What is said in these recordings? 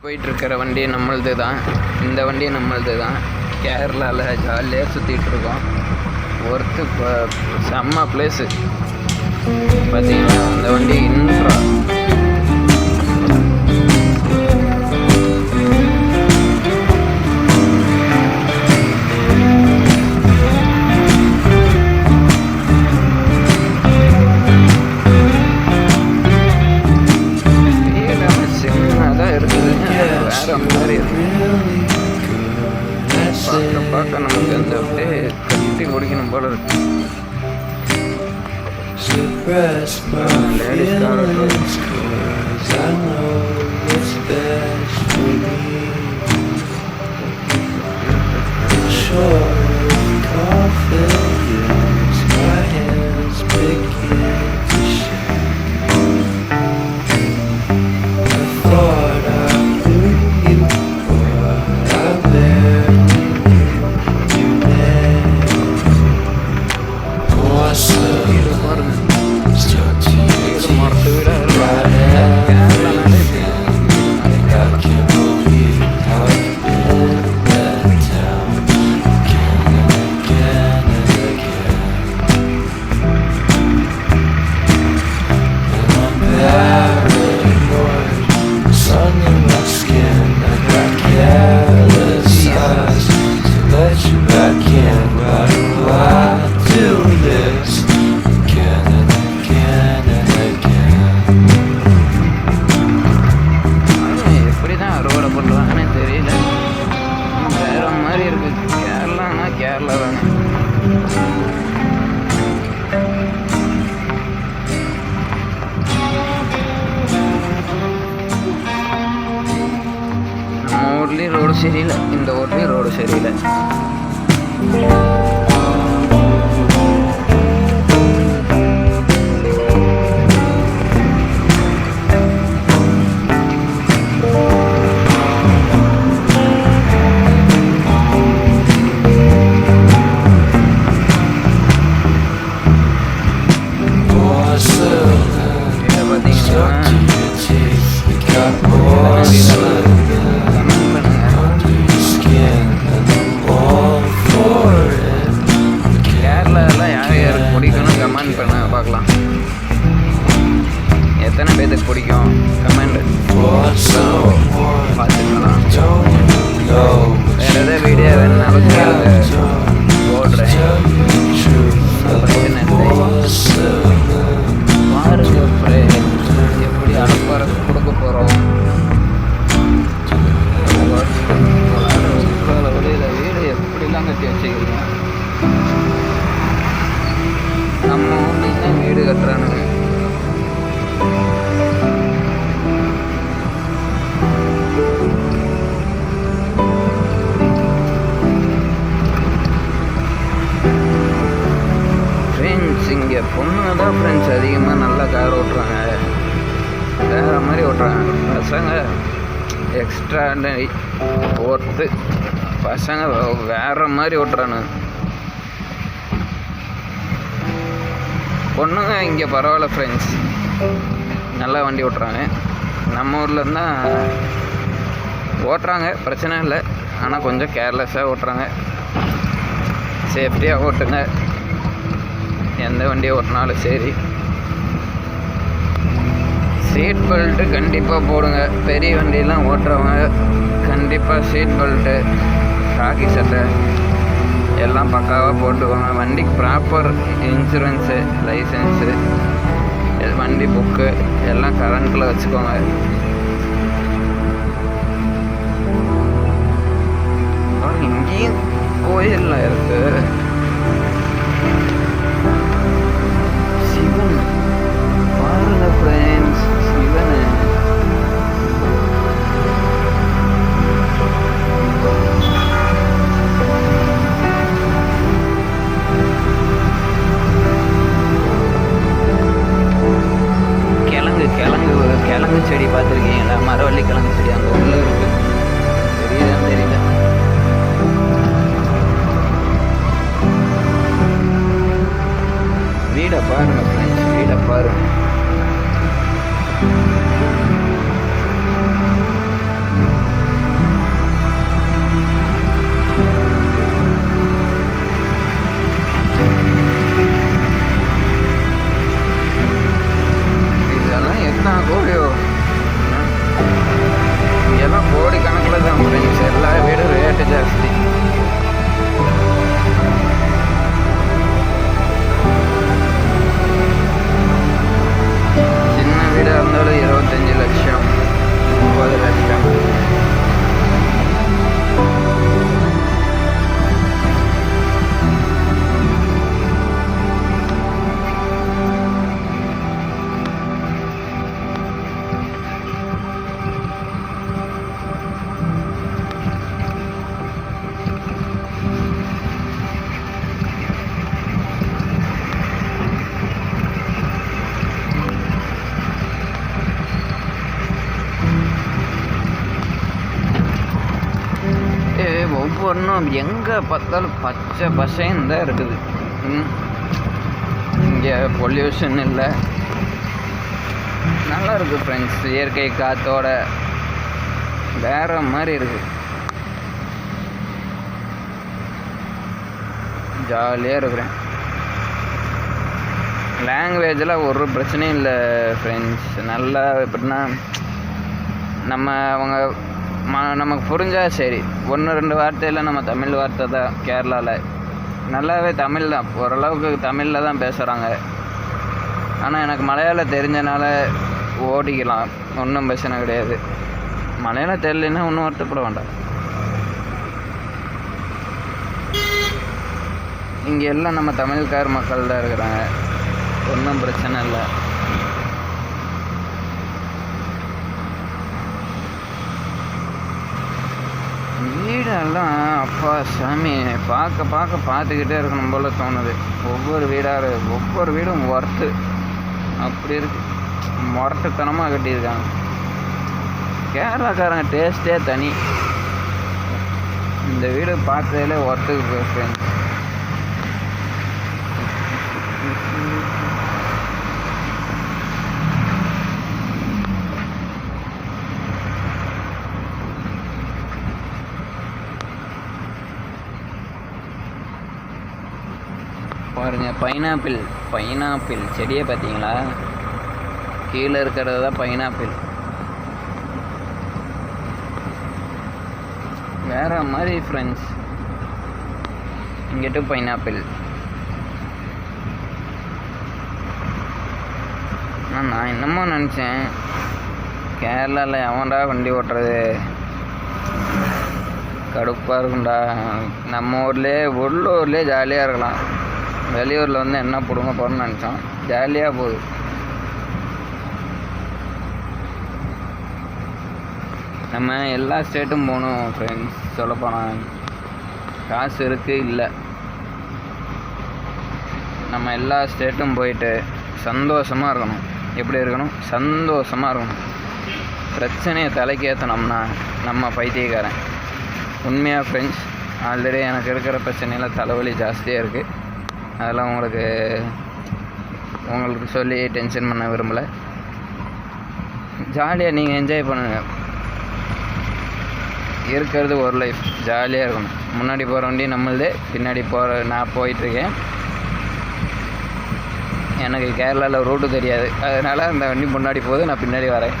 போயிட்டுருக்கிற வண்டி நம்மளது தான். இந்த வண்டி நம்மளது தான். கேரளாவில் ஜாலியாக சுற்றிட்டுருக்கோம். ஒர்த்து இப்போ செம்ம பிளேஸு பார்த்தீங்கன்னா அந்த வண்டி இன்ட்ரா பார்க்க நமக்கு அந்த அப்படியே கட்டி முடிக்கணும் போல இருக்கு. ரோடு சரியில்லை, இந்த ஊர்லேயும் ரோடு சரியில்லை. பார்க்கலாம் எத்தனை பேருக்கு பிடிக்கும் கமெண்ட் பார்த்துக்கலாம். வேறு எதாவது வீடியோ வேணுனாலும் போடுறேன். பாருங்க எப்படி அனுப்புற கொடுக்க போகிறோம். வீடு எப்படிலாம் கட்டி வச்சுக்கிறீங்க. நம்ம ஊர்லேயும் தான் வீடு கட்டுறானுங்க. ஃப்ரெண்ட்ஸ் இங்கே பொண்ணுங்க தான் ஃப்ரெண்ட்ஸ் அதிகமாக நல்லா கார் ஓட்டுறாங்க. வேறு மாதிரி ஓட்டுறாங்க. பசங்க எக்ஸ்ட்ராடனரி ஒர்த்து. பசங்க வேறு மாதிரி ஓட்டுறானுங்க. பொண்ணுங்க இங்கே பரவாயில்ல ஃப்ரெண்ட்ஸ், நல்லா வண்டி ஓட்டுறாங்க. நம்ம ஊரில் இருந்தால் ஓட்டுறாங்க, பிரச்சனை இல்லை. ஆனால் கொஞ்சம் கேர்லெஸ்ஸாக ஓட்டுறாங்க. சேஃப்டியாக ஓட்டுங்க, எந்த வண்டியை ஓட்டினாலும் சரி. சீட் பெல்ட்டு கண்டிப்பாக போடுங்க. பெரிய வண்டியெலாம் ஓட்டுறவங்க கண்டிப்பாக சீட் பெல்ட்டு, காக்கி சட்டை எல்லாம் பக்காவாக போட்டுக்கோங்க. வண்டிக்கு ப்ராப்பர் இன்சூரன்ஸு, லைசன்ஸு, வண்டி புக்கு எல்லாம் கரண்ட்டில் வச்சுக்கோங்க. இங்கேயும் கோயிலில் இருக்குது. சிவன் பாருங்க ஃப்ரெண்ட்ஸ், சிவன் கிழங்கு செடி பார்த்துருக்கீங்களா? ஒவ்வொன்றும் எங்கே பார்த்தாலும் பச்சை பசைன்னு தான் இருக்குது. இங்கே பொல்யூஷன் இல்லை, நல்லா இருக்குது ஃப்ரெண்ட்ஸ். இயற்கை காற்றோட வேற மாதிரி இருக்குது, ஜாலியாக இருக்கிறேன். லாங்குவேஜில் ஒரு பிரச்சனையும் இல்லை ஃப்ரெண்ட்ஸ். நல்லா எப்படின்னா நமக்கு புரிஞ்சால் சரி. 1-2 வார்த்தையில் நம்ம தமிழ் வார்த்தை தான். கேரளாவில் நல்லாவே தமிழ் தான், ஓரளவுக்கு தமிழில் தான் பேசுகிறாங்க. ஆனால் எனக்கு மலையாளம் தெரிஞ்சனால ஓடிக்கலாம், ஒன்றும் பிரச்சனை கிடையாது. மலையாளம் தெரியலன்னா ஒன்றும் வருத்தப்பட வேண்டாம். இங்கே எல்லாம் நம்ம தமிழ்கார மக்கள் தான் இருக்கிறாங்க, ஒன்றும் பிரச்சனை இல்லை. வீடெல்லாம் அப்பா சாமி பார்த்துக்கிட்டே இருக்கணும் போல தோணுது. ஒவ்வொரு வீடும் ஒர்த்து அப்படி இருக்கு, மொரட்டுத்தனமாக கட்டியிருக்காங்க. கேரளாக்காரங்க டேஸ்ட்டே தனி. இந்த வீடு பார்த்ததில் ஒர்த்துக்கு பேசுகிறேன். பாருங்க, பைனாப்பிள் செடியை பார்த்தீங்களா? கீழே இருக்கிறது தான் பைனாப்பிள். வேற மாதிரி ஃப்ரெண்ட்ஸ். இங்கிட்டு பைனாப்பிள். நான் என்னமோ நினச்சேன், கேரளாவில் எவன்டா வண்டி ஓட்டுறது, கடுப்பாக இருக்கும்டா. நம்ம உள்ளூர்லேயே ஜாலியாக இருக்கலாம். வெளியூரில் வந்து என்ன பிடுங்க போகிறோன்னு நினச்சோம், ஜாலியாக போகுது. நம்ம எல்லா ஸ்டேட்டும் போகணும் ஃப்ரெண்ட்ஸ். சொல்லப்போனால் காசு இருக்குது இல்லை, நம்ம எல்லா ஸ்டேட்டும் போயிட்டு சந்தோஷமாக இருக்கணும். எப்படி இருக்கணும்? சந்தோஷமாக இருக்கணும். பிரச்சனையை தலைக்கேற்றினோம்னா நம்ம பைத்தியக்காரன். உண்மையாக ஃப்ரெண்ட்ஸ், ஆல்ரெடி எனக்கு இருக்கிற பிரச்சனையில் தலைவலி ஜாஸ்தியாக இருக்குது. அதெல்லாம் உங்களுக்கு சொல்லி டென்ஷன் பண்ண விரும்பலை. ஜாலியாக நீங்கள் என்ஜாய் பண்ணுங்கள். இருக்கிறது ஒரு லைஃப், ஜாலியாக இருக்கணும். முன்னாடி போகிற வண்டி நம்மளது, பின்னாடி நான் போயிட்டுருக்கேன். எனக்கு கேரளாவில் ரூட்டு தெரியாது, அதனால் அந்த வண்டி முன்னாடி போகுது, நான் பின்னாடி வரேன்.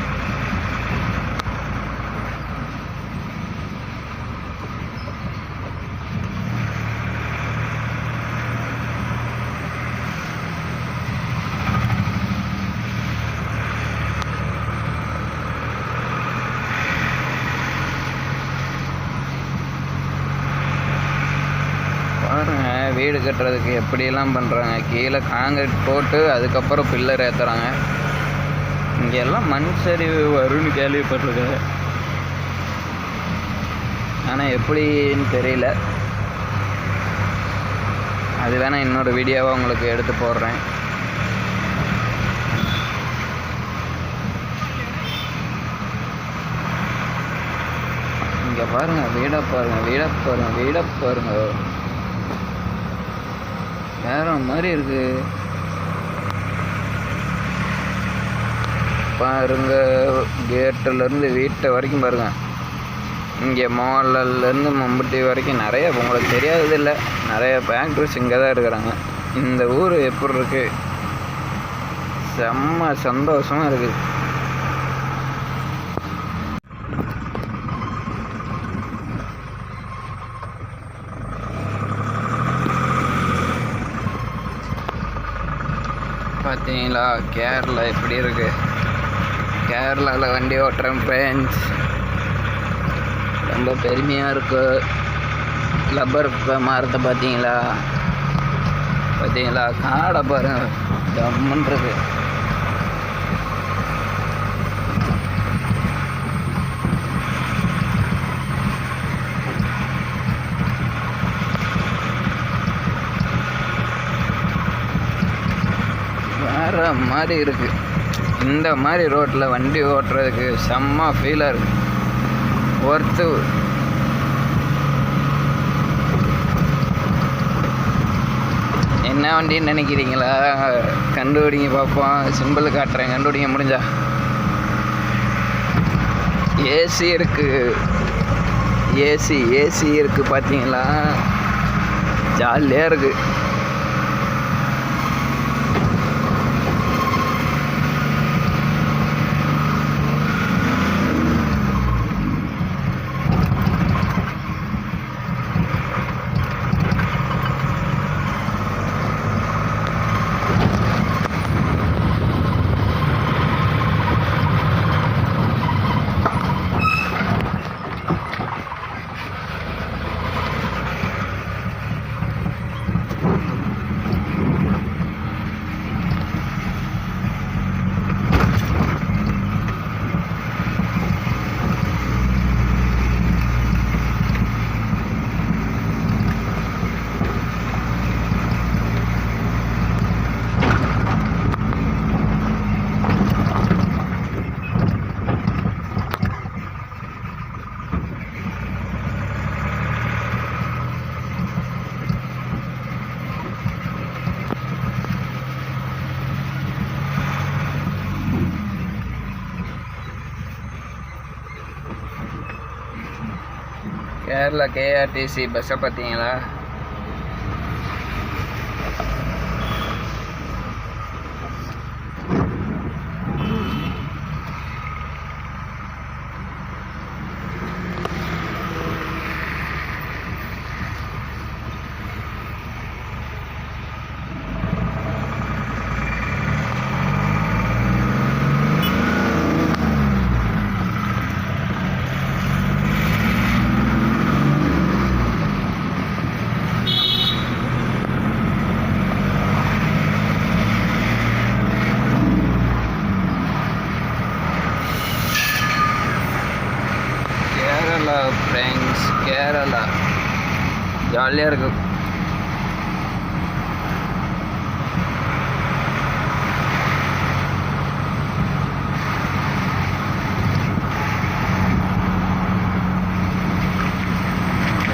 பாருங்கள், வீடு கட்டுறதுக்கு எப்படியெல்லாம் பண்ணுறாங்க. கீழே காங்கிரீட் போட்டு அதுக்கப்புறம் பில்லர் ஏற்றுறாங்க. இங்கெல்லாம் மண் சரிவு வரும்னு கேள்விப்பட்டிருக்கேன், ஆனால் எப்படின்னு தெரியல. அது வேணால் இன்னொரு வீடியோவாக உங்களுக்கு எடுத்து போடுறேன். இங்கே பாருங்கள், வீடை பாருங்கள், வேற மாதிரி இருக்கு பாருங்க. கேட்டுலேருந்து வீட்டை வரைக்கும் பாருங்க. இங்கே மாலல்லேருந்து மம்பட்டி வரைக்கும் நிறைய உங்களுக்கு தெரியாதது இல்லை, நிறைய ஃபேக்ட்ரிஸ் இங்கே தான் இருக்கிறாங்க. இந்த ஊர் எப்படி இருக்கு? செம்ம சந்தோஷமாக இருக்குது. பார்த்தீங்களா கேரளா எப்படி இருக்குது? கேரளாவில் வண்டி ஓட்டுறேன் ஃப்ரெண்ட்ஸ், ரொம்ப பெருமையாக இருக்குது. லப்பர் மரத்தை பார்த்தீங்களா? காடை பாருங்கள், ஜம்முன்றது. வேற மாதிரி இருக்குது. இந்த மாதிரி ரோட்டில் வண்டி ஓட்டுறதுக்கு செம்ம ஃபீலாக இருக்குது. ஒர்த்து என்ன வண்டின்னு நினைக்கிறீங்களா? கண்டுபிடிங்க பார்ப்போம். சிம்பிள் காட்டுறேன், கண்டுபிடிங்க முடிஞ்சா. ஏசி இருக்குது, ஏசி இருக்குது பார்த்தீங்களா? ஜாலியாக இருக்குது. கேரளா கேஆர்டிசி பஸ்ஸை பார்த்தீங்களா? ஃப்ரெண்ட்ஸ், கேரளா ஜாலியாக இருக்கு.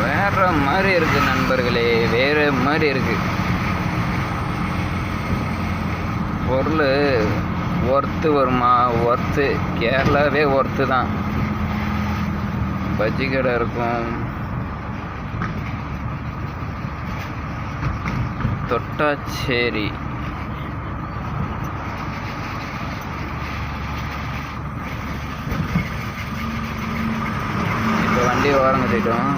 வேற மாதிரி இருக்கு நண்பர்களே, வேற மாதிரி இருக்கு. பொருள் ஒர்த்து வருமா? ஒர்த்து, கேரளாவே ஒர்த்து தான். பஜ்ஜி கடை இருக்கும், தொட்டாச்சேரி, இப்போ வண்டி ஓரம் கட்டிட்டோம்.